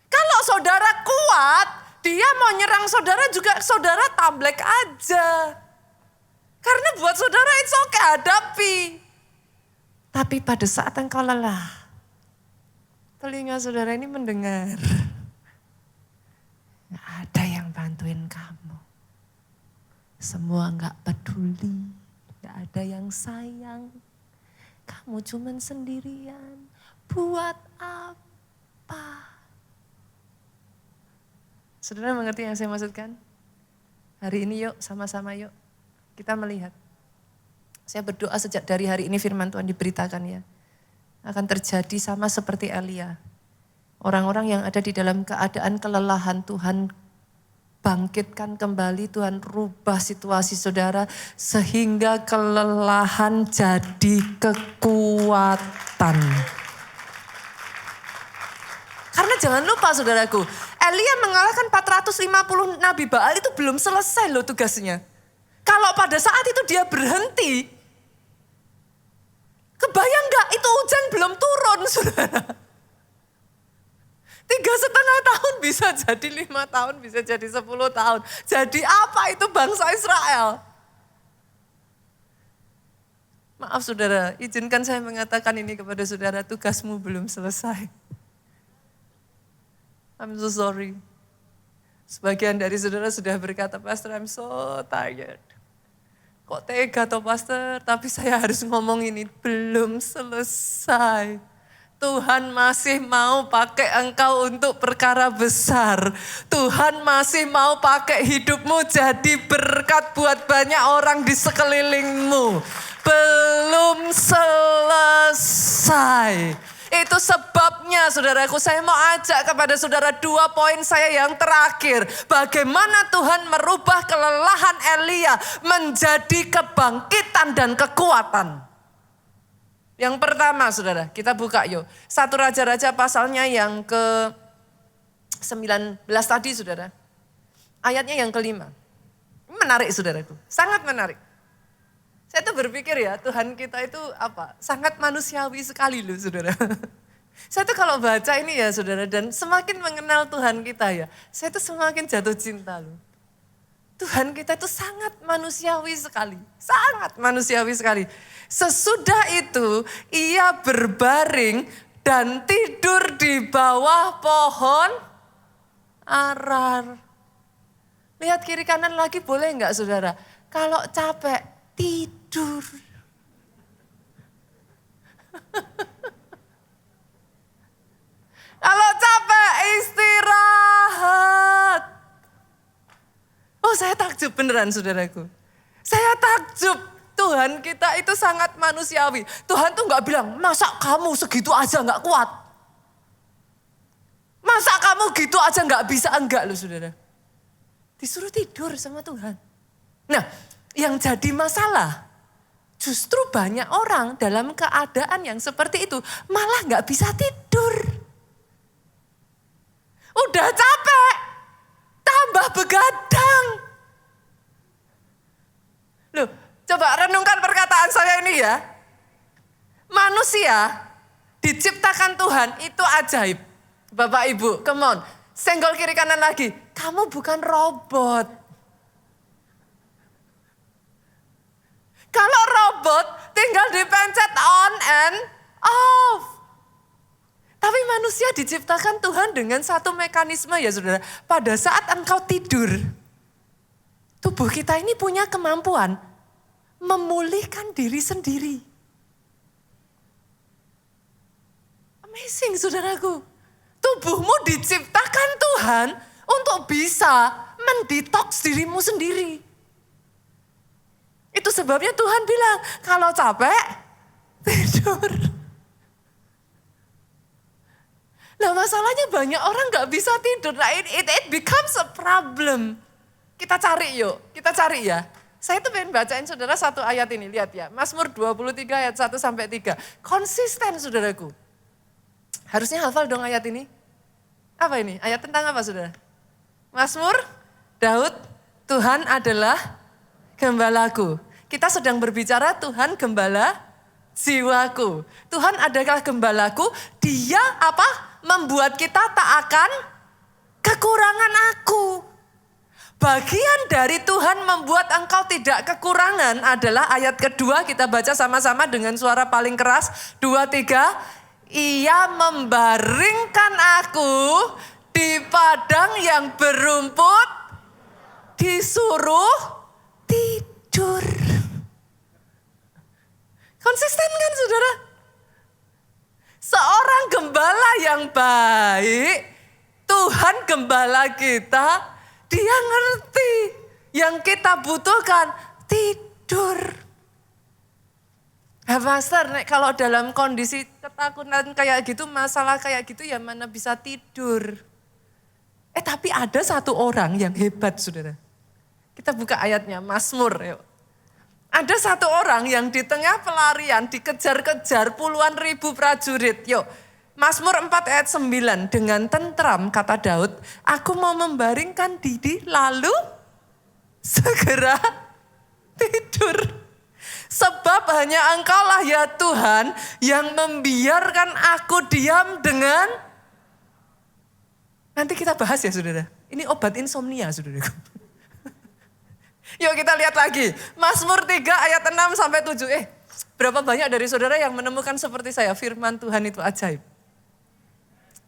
Kalau saudara kuat, dia mau nyerang saudara juga saudara tamblek aja. Karena buat saudara it's okay, hadapi. Tapi pada saat engkau lelah, telinga saudara ini mendengar. Gak ada yang bantuin kamu. Semua gak peduli. Gak ada yang sayang. Kamu cuman sendirian. Buat apa? Saudara mengerti yang saya maksudkan? Hari ini yuk sama-sama yuk. Kita melihat. Saya berdoa sejak dari hari ini firman Tuhan diberitakan ya. Akan terjadi sama seperti Elia. Orang-orang yang ada di dalam keadaan kelelahan, Tuhan bangkitkan kembali, Tuhan rubah situasi saudara sehingga kelelahan jadi kekuatan. Karena jangan lupa saudaraku, Elia mengalahkan 450 Nabi Baal itu belum selesai loh tugasnya. Kalau pada saat itu dia berhenti, kebayang gak itu hujan belum turun saudara. 3,5 tahun bisa jadi 5 tahun, bisa jadi 10 tahun. Jadi apa itu bangsa Israel? Maaf saudara, izinkan saya mengatakan ini kepada saudara, tugasmu belum selesai. I'm so sorry. Sebagian dari saudara sudah berkata, Pastor I'm so tired. Kok tega toh Pastor, tapi saya harus ngomong ini, belum selesai. Tuhan masih mau pakai engkau untuk perkara besar. Tuhan masih mau pakai hidupmu jadi berkat buat banyak orang di sekelilingmu. Belum selesai. Itu sebabnya saudaraku, saya mau ajak kepada saudara 2 poin saya yang terakhir. Bagaimana Tuhan merubah kelelahan Elia menjadi kebangkitan dan kekuatan. Yang pertama saudara, kita buka yuk. 1 Raja-Raja pasalnya yang ke-19 tadi saudara. Ayatnya yang ke-5. Ini menarik saudaraku, sangat menarik. Saya tuh berpikir ya Tuhan kita itu apa? Sangat manusiawi sekali loh saudara. Saya tuh kalau baca ini ya saudara dan semakin mengenal Tuhan kita ya. Saya tuh semakin jatuh cinta loh. Tuhan kita itu sangat manusiawi sekali. Sangat manusiawi sekali. Sesudah itu ia berbaring dan tidur di bawah pohon arar. Lihat kiri kanan lagi boleh enggak saudara? Kalau capek tidur. Kalau capek istirahat. Oh saya takjub beneran saudaraku. Saya takjub. Tuhan kita itu sangat manusiawi. Tuhan tuh gak bilang, masa kamu segitu aja gak kuat? Masa kamu gitu aja gak bisa? Enggak loh saudara. Disuruh tidur sama Tuhan. Nah yang jadi masalah, justru banyak orang dalam keadaan yang seperti itu malah gak bisa tidur. Udah capek, tambah begadang. Loh, coba renungkan perkataan saya ini ya. Manusia diciptakan Tuhan itu ajaib. Bapak Ibu, come on. Senggol kiri kanan lagi. Kamu bukan robot. Kalau robot tinggal dipencet on and off. Tapi manusia diciptakan Tuhan dengan satu mekanisme ya saudara. Pada saat engkau tidur, tubuh kita ini punya kemampuan memulihkan diri sendiri. Amazing saudaraku. Tubuhmu diciptakan Tuhan untuk bisa mendetoks dirimu sendiri. Itu sebabnya Tuhan bilang, kalau capek, tidur. Nah masalahnya banyak orang gak bisa tidur. Nah it becomes a problem. Kita cari yuk, kita cari ya. Saya tuh pengen bacain saudara satu ayat ini, lihat ya. Mazmur 23 ayat 1-3. Konsisten saudaraku. Harusnya hafal dong ayat ini. Apa ini? Ayat tentang apa saudara? Mazmur, Daud, Tuhan adalah gembalaku. Kita sedang berbicara Tuhan gembala jiwaku. Tuhan adalah gembalaku, dia apa? Membuat kita tak akan kekurangan aku. Bagian dari Tuhan membuat engkau tidak kekurangan adalah ayat kedua, kita baca sama-sama dengan suara paling keras. 2, 3. Ia membaringkan aku di padang yang berumput, disuruh tidur. Konsisten kan saudara? Seorang gembala yang baik, Tuhan gembala kita, dia ngerti yang kita butuhkan, tidur. Nah, Pastor, kalau dalam kondisi ketakutan kayak gitu, masalah kayak gitu ya mana bisa tidur. Tapi ada satu orang yang hebat saudara. Kita buka ayatnya, Mazmur. Yuk. Ada satu orang yang di tengah pelarian dikejar-kejar puluhan ribu prajurit. Yuk, Mazmur 4 ayat 9. Dengan tentram kata Daud, aku mau membaringkan diri lalu segera tidur. Sebab hanya engkaulah ya Tuhan yang membiarkan aku diam dengan. Nanti kita bahas ya saudara. Ini obat insomnia saudara. Yuk kita lihat lagi. Mazmur 3 ayat 6 sampai 7. Berapa banyak dari saudara yang menemukan seperti saya. Firman Tuhan itu ajaib.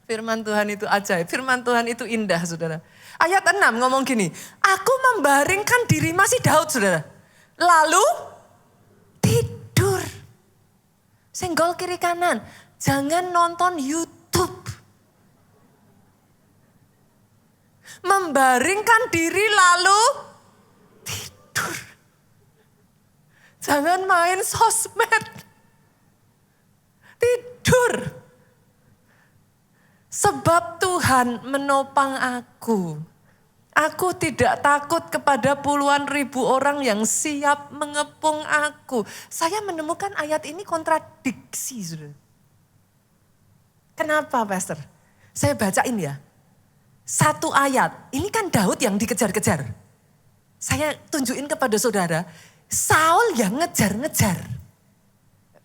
Firman Tuhan itu ajaib. Firman Tuhan itu indah saudara. Ayat 6 ngomong gini. Aku membaringkan diri, masih Daud saudara. Lalu tidur. Senggol kiri kanan. Jangan nonton YouTube. Membaringkan diri lalu tidur. Jangan main sosmed. Tidur. Sebab Tuhan menopang aku. Aku tidak takut kepada puluhan ribu orang yang siap mengepung aku. Saya menemukan ayat ini kontradiksi. Saudara. Kenapa Pastor? Saya bacain ya. Satu ayat, ini kan Daud yang dikejar-kejar. Saya tunjukin kepada saudara, Saul yang ngejar-ngejar.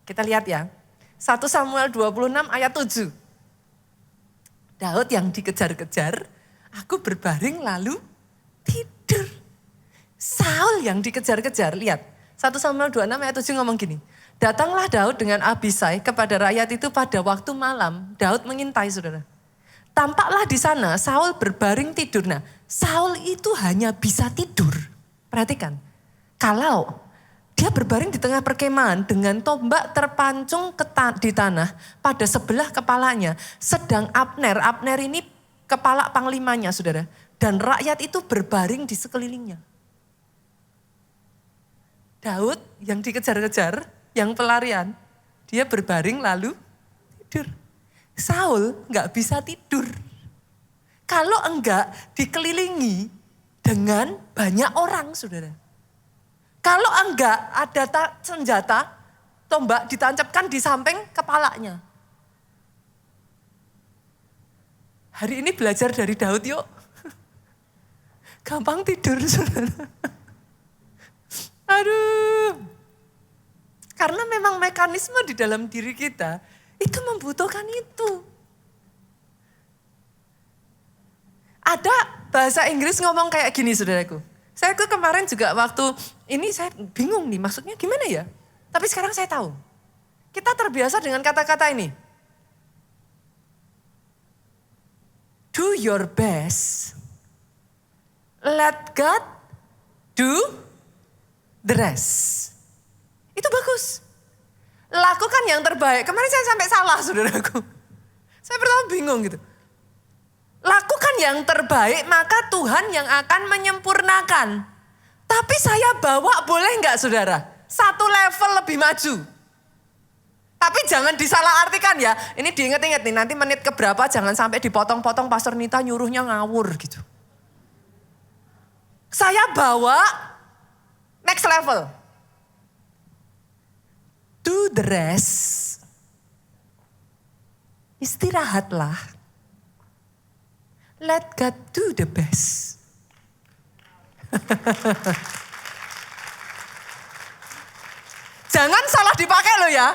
Kita lihat ya, 1 Samuel 26 ayat 7. Daud yang dikejar-kejar, aku berbaring lalu tidur. Saul yang dikejar-kejar, lihat. 1 Samuel 26 ayat 7 ngomong gini. Datanglah Daud dengan Abisai kepada rakyat itu pada waktu malam. Daud mengintai saudara. Tampaklah di sana Saul berbaring tidur. Nah, Saul itu hanya bisa tidur. Perhatikan. Kalau dia berbaring di tengah perkemahan dengan tombak terpancung di tanah pada sebelah kepalanya. Sedang Abner ini kepala panglimanya saudara. Dan rakyat itu berbaring di sekelilingnya. Daud yang dikejar-kejar, yang pelarian, dia berbaring lalu tidur. Saul nggak bisa tidur. Kalau enggak dikelilingi dengan banyak orang saudara. Kalau enggak ada senjata, tombak ditancapkan di samping kepalanya. Hari ini belajar dari Daud yuk. Gampang tidur saudara. Aduh. Karena memang mekanisme di dalam diri kita itu membutuhkan itu. Ada bahasa Inggris ngomong kayak gini saudaraku. Saya kemarin juga waktu ini saya bingung nih maksudnya gimana ya. Tapi sekarang saya tahu. Kita terbiasa dengan kata-kata ini. Do your best. Let God do the rest. Itu bagus. Lakukan yang terbaik. Kemarin saya sampai salah saudaraku. Saya pertama bingung gitu. Lakukan yang terbaik maka Tuhan yang akan menyempurnakan. Tapi saya bawa boleh enggak saudara? Satu level lebih maju. Tapi jangan disalahartikan ya. Ini diinget-inget nih nanti menit keberapa jangan sampai dipotong-potong Pastor Nita nyuruhnya ngawur gitu. Saya bawa next level. Do the rest. Istirahatlah. Let God do the best. Jangan salah dipakai loh ya.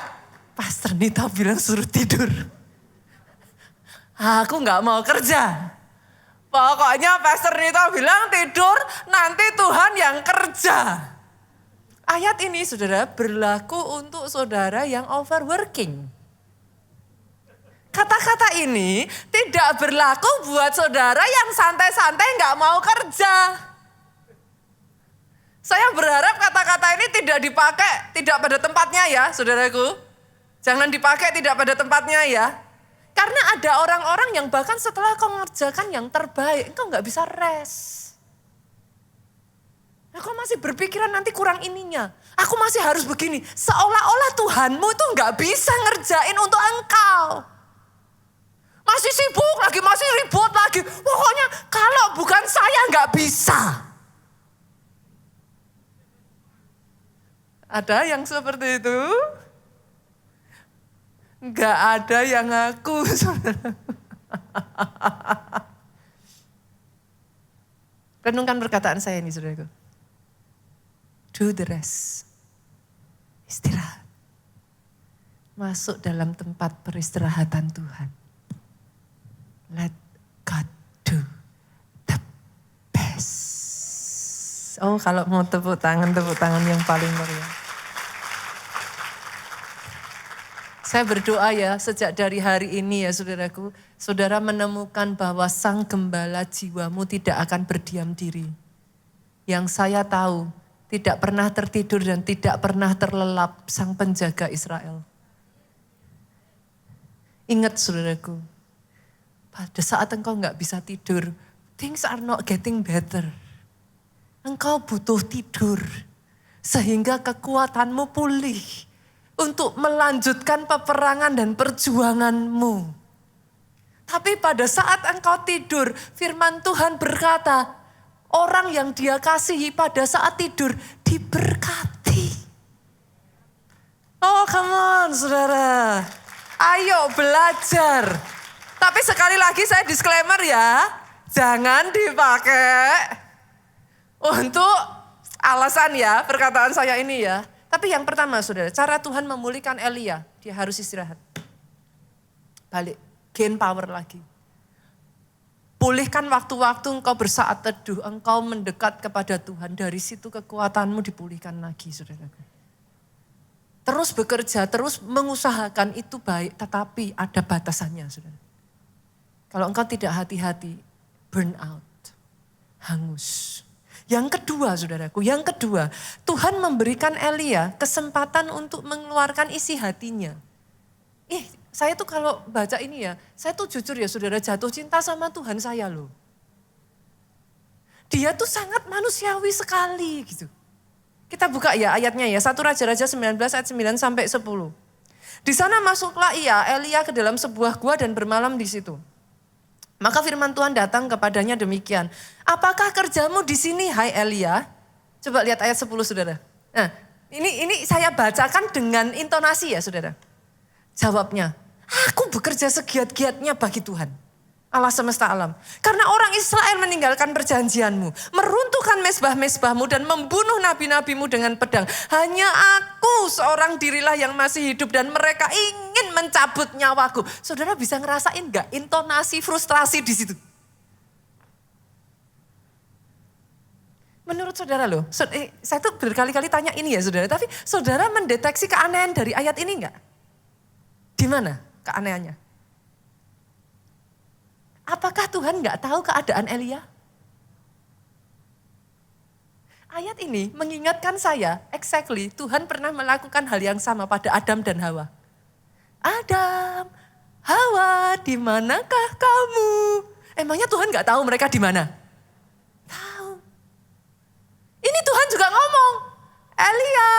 Pastor Nita bilang suruh tidur. Aku gak mau kerja. Pokoknya Pastor Nita bilang tidur, nanti Tuhan yang kerja. Ayat ini saudara berlaku untuk saudara yang overworking. Kata-kata ini tidak berlaku buat saudara yang santai-santai gak mau kerja. Saya berharap kata-kata ini tidak dipakai, tidak pada tempatnya ya saudaraku. Jangan dipakai tidak pada tempatnya ya. Karena ada orang-orang yang bahkan setelah kau mengerjakan yang terbaik, engkau gak bisa rest. Aku masih berpikiran nanti kurang ininya. Aku masih harus begini. Seolah-olah Tuhanmu itu gak bisa ngerjain untuk engkau. Masih sibuk lagi, masih ribut lagi. Pokoknya kalau bukan saya gak bisa. Ada yang seperti itu? Gak ada yang ngaku, saudara. Renungkan perkataan saya ini, saudaraku. Do the rest. Istirahat. Masuk dalam tempat peristirahatan Tuhan. Let God do the best. Oh, kalau mau tepuk tangan yang paling meriah. Saya berdoa ya, sejak dari hari ini ya saudaraku, saudara menemukan bahwa Sang Gembala jiwamu tidak akan berdiam diri. Yang saya tahu, tidak pernah tertidur dan tidak pernah terlelap Sang Penjaga Israel. Ingat saudaraku, pada saat engkau gak bisa tidur, things are not getting better. Engkau butuh tidur, sehingga kekuatanmu pulih. Untuk melanjutkan peperangan dan perjuanganmu. Tapi pada saat engkau tidur, firman Tuhan berkata, orang yang Dia kasihi pada saat tidur diberkati. Oh come on saudara, ayo belajar. Tapi sekali lagi saya disclaimer ya, jangan dipakai untuk alasan ya perkataan saya ini ya. Tapi yang pertama saudara, cara Tuhan memulihkan Elia, dia harus istirahat. Balik, gain power lagi. Pulihkan waktu-waktu engkau bersaat teduh, engkau mendekat kepada Tuhan. Dari situ kekuatanmu dipulihkan lagi saudara. Terus bekerja, terus mengusahakan itu baik, tetapi ada batasannya saudara. Kalau engkau tidak hati-hati, burn out, hangus. Yang kedua saudaraku, Tuhan memberikan Elia kesempatan untuk mengeluarkan isi hatinya. Saya tuh kalau baca ini ya, saya tuh jujur ya saudara jatuh cinta sama Tuhan saya loh. Dia tuh sangat manusiawi sekali gitu. Kita buka ya ayatnya ya, 1 Raja-Raja 19 ayat 9 sampai 10. Di sana masuklah Elia ke dalam sebuah gua dan bermalam di situ. Maka firman Tuhan datang kepadanya demikian. Apakah kerjamu di sini hai Elia? Coba lihat ayat 10 saudara. Nah ini saya bacakan dengan intonasi ya saudara. Jawabnya, aku bekerja segiat-giatnya bagi Tuhan. Allah semesta alam. Karena orang Israel meninggalkan perjanjianmu. Meruntuhkan mezbah-mezbahmu dan membunuh nabi-nabimu dengan pedang. Hanya aku seorang dirilah yang masih hidup dan mereka ingin mencabut nyawaku. Saudara bisa ngerasain gak intonasi frustrasi di situ? Menurut saudara loh, saya tuh berkali-kali tanya ini ya saudara. Tapi saudara mendeteksi keanehan dari ayat ini gak? Di mana keanehannya? Apakah Tuhan gak tahu keadaan Elia? Ayat ini mengingatkan saya, exactly Tuhan pernah melakukan hal yang sama pada Adam dan Hawa. Adam, Hawa, di manakah kamu? Emangnya Tuhan gak tahu mereka di mana? Tahu. Ini Tuhan juga ngomong, Elia,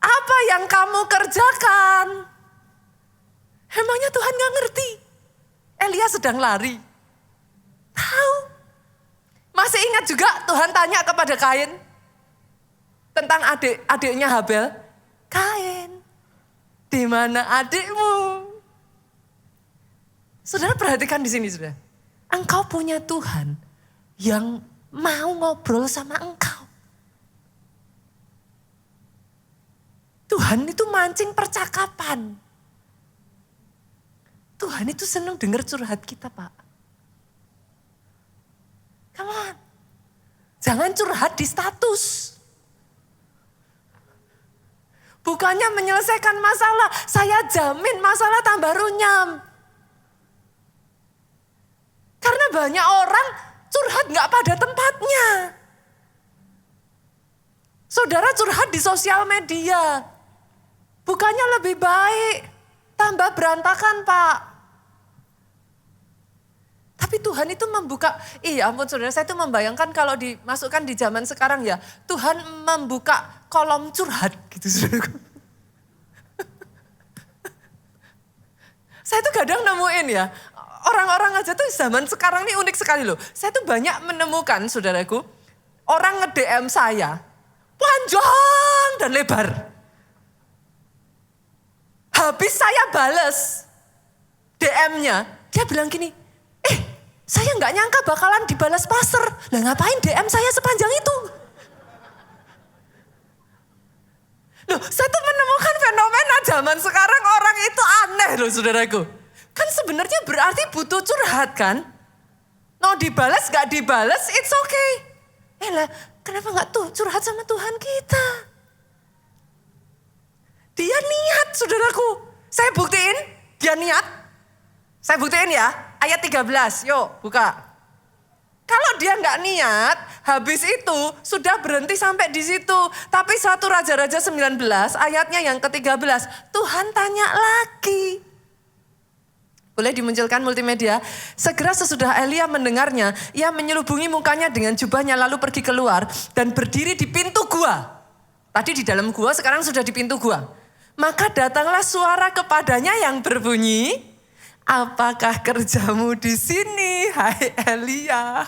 apa yang kamu kerjakan? Emangnya Tuhan gak ngerti? Elia sedang lari. Tahu. Masih ingat juga Tuhan tanya kepada Kain tentang adiknya Habel. Kain, di mana adikmu? Saudara perhatikan di sini saudara. Engkau punya Tuhan yang mau ngobrol sama engkau. Tuhan itu mancing percakapan. Tuhan itu senang dengar curhat kita, Pak. Come on. Jangan curhat di status. Bukannya menyelesaikan masalah, saya jamin masalah tambah runyam. Karena banyak orang curhat gak pada tempatnya. Saudara curhat di sosial media. Bukannya lebih baik, tambah berantakan, Pak. Tapi Tuhan itu membuka, ampun saudara, saya itu membayangkan kalau dimasukkan di zaman sekarang ya, Tuhan membuka kolom curhat gitu saudara. Saya tuh kadang nemuin ya, orang-orang aja tuh zaman sekarang ini unik sekali loh. Saya tuh banyak menemukan saudaraku, orang nge-DM saya, panjang dan lebar. Habis saya bales DM-nya, dia bilang gini, saya gak nyangka bakalan dibalas pastor. Lah ngapain DM saya sepanjang itu? Loh, saya tuh menemukan fenomena zaman sekarang orang itu aneh loh saudaraku. Kan sebenarnya berarti butuh curhat kan? Mau dibalas gak dibalas, it's okay. Lah, kenapa gak tuh curhat sama Tuhan kita? Dia niat saudaraku. Saya buktiin, dia niat. Saya buktiin ya, ayat 13, yuk buka. Kalau dia nggak niat, habis itu sudah berhenti sampai di situ. Tapi 1 Raja-Raja 19, ayatnya yang ke-13, Tuhan tanya lagi. Boleh dimunculkan multimedia. Segera sesudah Elia mendengarnya, ia menyelubungi mukanya dengan jubahnya lalu pergi keluar dan berdiri di pintu gua. Tadi di dalam gua, sekarang sudah di pintu gua. Maka datanglah suara kepadanya yang berbunyi, apakah kerjamu di sini, hai Elia?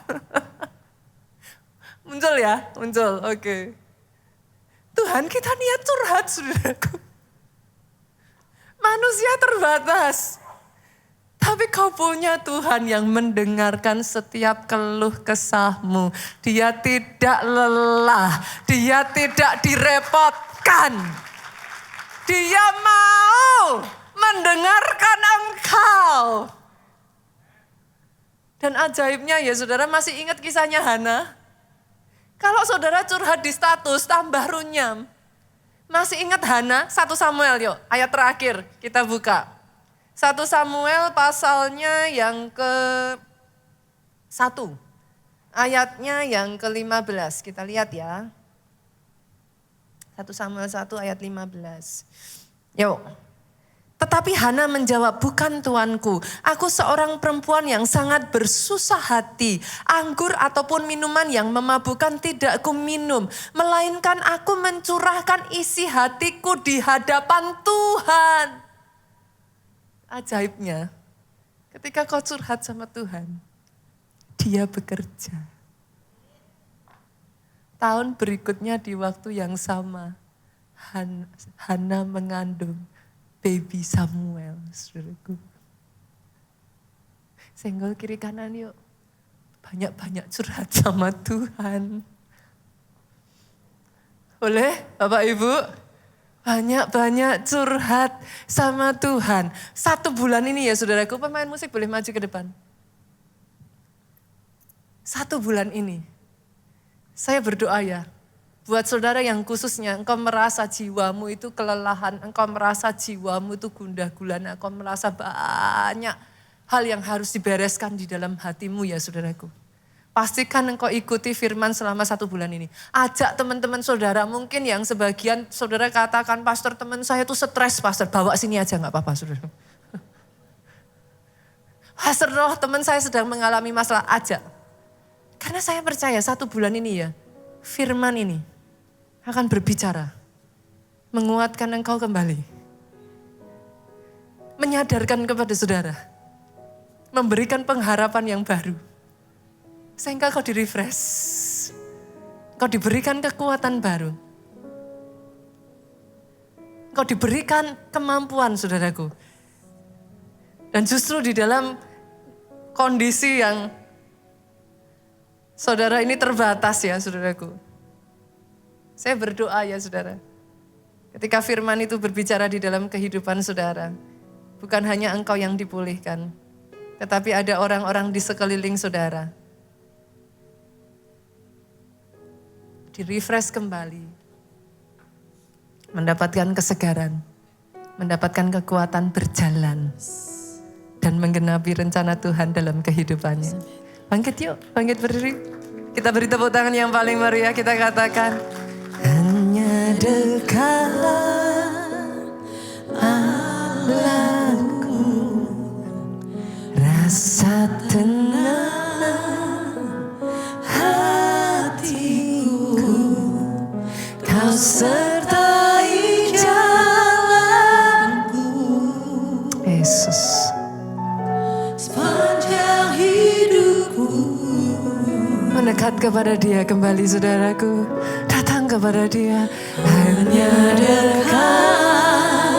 Muncul ya, muncul, oke. Tuhan kita niat curhat, saudaraku. Manusia terbatas. Tapi kau punya Tuhan yang mendengarkan setiap keluh kesahmu. Dia tidak lelah, dia tidak direpotkan. Dia mau mendengarkan engkau. Dan ajaibnya ya saudara, masih ingat kisahnya Hana? Kalau saudara curhat di status tambah runyam. Masih ingat Hana? 1 Samuel yuk, ayat terakhir kita buka. 1 Samuel pasalnya yang ke-1. Ayatnya yang ke-15, kita lihat ya. 1 Samuel 1 ayat 15. Yuk. Tetapi Hana menjawab, bukan tuanku, aku seorang perempuan yang sangat bersusah hati. Anggur ataupun minuman yang memabukkan tidak aku minum. Melainkan aku mencurahkan isi hatiku di hadapan Tuhan. Ajaibnya, ketika kau curhat sama Tuhan, Dia bekerja. Tahun berikutnya di waktu yang sama, Hana mengandung baby Samuel, saudaraku. Senggol kiri kanan yuk. Banyak-banyak curhat sama Tuhan. Boleh Bapak Ibu? Banyak-banyak curhat sama Tuhan. 1 bulan ini ya saudaraku, pemain musik boleh maju ke depan. 1 bulan ini. Saya berdoa ya, buat saudara yang khususnya engkau merasa jiwamu itu kelelahan, engkau merasa jiwamu itu gundah gulana, engkau merasa banyak hal yang harus dibereskan di dalam hatimu ya saudaraku. Pastikan engkau ikuti firman selama 1 bulan ini. Ajak teman-teman saudara, mungkin yang sebagian saudara katakan, pastor teman saya itu stres, pastor bawa sini aja gak apa-apa saudara. Pastor roh teman saya sedang mengalami masalah, ajak. Karena saya percaya 1 bulan ini ya, firman ini akan berbicara. Menguatkan engkau kembali. Menyadarkan kepada saudara. Memberikan pengharapan yang baru. Sehingga kau di-refresh. Kau diberikan kekuatan baru. Kau diberikan kemampuan saudaraku. Dan justru di dalam kondisi yang saudara ini terbatas ya saudaraku. Saya berdoa ya saudara. Ketika firman itu berbicara di dalam kehidupan saudara. Bukan hanya engkau yang dipulihkan. Tetapi ada orang-orang di sekeliling saudara. Di-refresh kembali. Mendapatkan kesegaran. Mendapatkan kekuatan berjalan. Dan menggenapi rencana Tuhan dalam kehidupannya. Bangkit yuk, bangkit berdiri. Kita beri tepuk tangan yang paling meriah, kita katakan. Hanya dekatlah Allahku, rasa tenang hatiku, kau sertai jalanku. Yesus. Sepanjang hidupku. Mendekat kepada Dia kembali saudaraku. Datang kepada Dia. Hanya dekat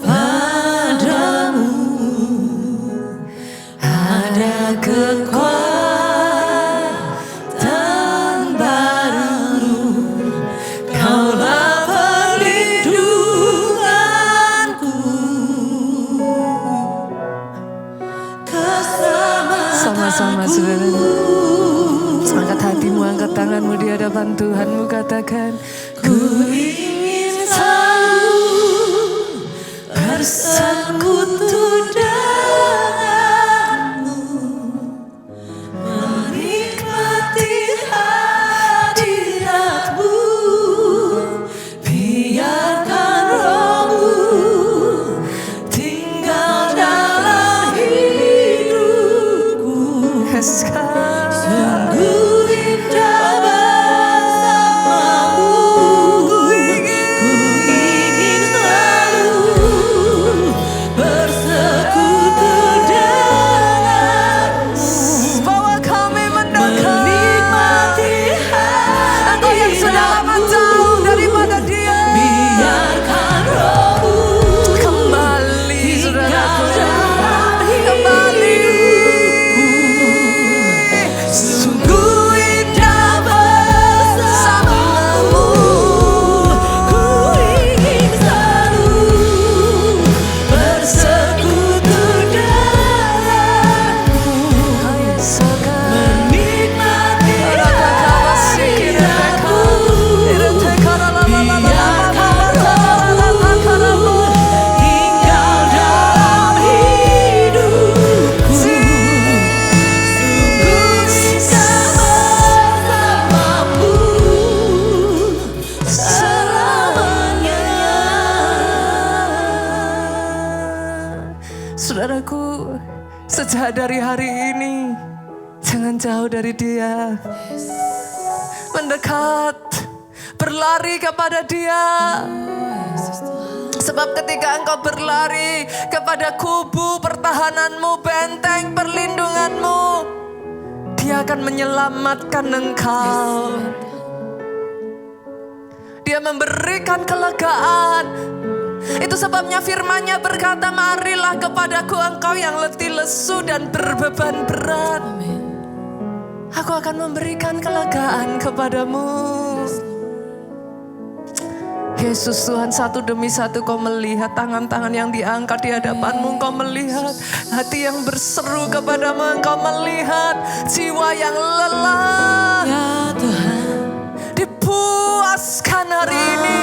padamu. Ada kekuatan baru. Kaulah perlindunganku. Sama-sama saudara. Angkat hatimu, angkat tanganmu di hadapan Tuhanmu, katakan, ku ingin selalu bersekutu denganmu, menikmati hadiratmu, biarkan rohmu tinggal dalam hidupku. Sungguh indah bersamamu, ku ingin selalu bersekutu denganmu. Bawa kami mendekat, menikmati hadiratmu. Engkau yang sudah lama jauh daripada Dia, biarkan rohmu kembali, saudaraku, kembali. Sungguh indah bersamamu, ku ingin selalu bersekutu denganmu, menikmati hadiratmu, biarkan rohmu tinggal dalam hidupku. Saudaraku, sejak dari hari ini, jangan jauh dari Dia. Mendekat, berlari kepada Dia. Sebab ketika engkau berlari kepada kubu pertahananmu, benteng perlindunganmu, Dia akan menyelamatkan engkau. Dia memberikan kelegaan. Itu sebabnya firman-Nya berkata, marilah kepadaku engkau yang letih lesu dan berbeban berat. Aku akan memberikan kelegaan kepadamu. Yesus Tuhan, satu demi satu kau melihat tangan-tangan yang diangkat di hadapanmu. Kau melihat hati yang berseru kepadamu. Engkau melihat jiwa yang lelah. Ya Tuhan, dipuaskan hari ini.